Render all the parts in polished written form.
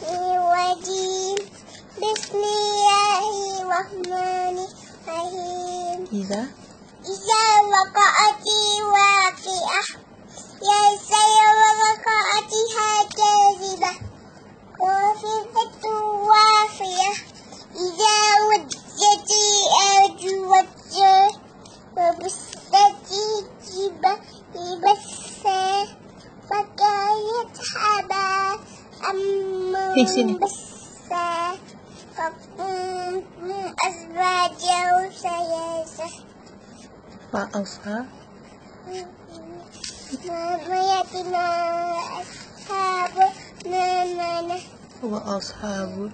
الرجيم بسم الله الرحمن الرحيم إذا وقعت الواقعة ليس لوقعتها كاذبة خافضة رافعة إذا رجت الأرض رجا وبست الجبال بسا فكانت هباء منبثا فكنتم أزواجا ثلاثة ويتنا أصحاب ميمنة وأصحاب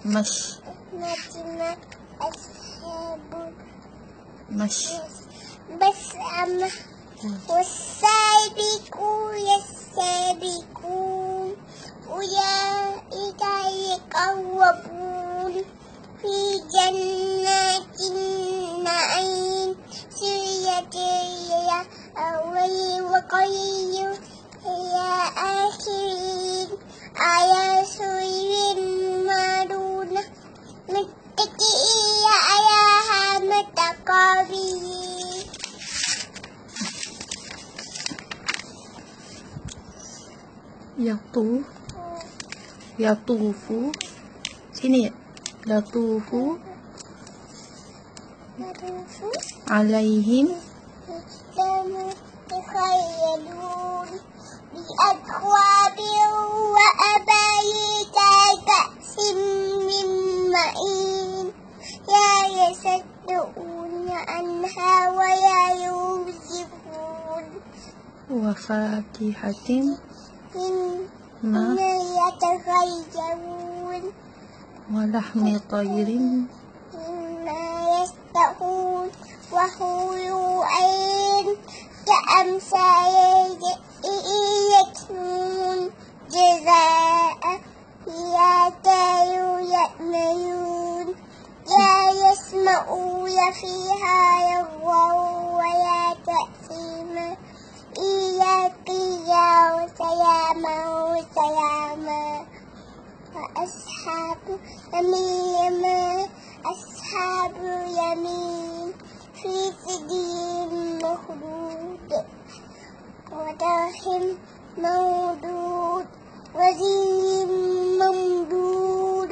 مشأمة أصحاب مشأمة والسابقون السابقون أولئك المقربون في جنات النعيم سرية الأول وقليل إلى آخرين على سرر مرضونة متكئين عليها متقابلين. Yatufu sini yatufu alaihim يخيلون بأكواب وأباريق كأس من معين لا يصدعون عنها ولا ينزفون وفاكهة مما يتخيرون ولحم طير مما يشتهون وحور عين كأمثال يكنون جزاء لا يأملون لا يسمعون فيها لغوا ولا تأثيما إلا قيلا وسلاما وسلاما وأصحاب اليمين أصحاب اليمين في سدر مخضود وطرح ممدود وظل ممدود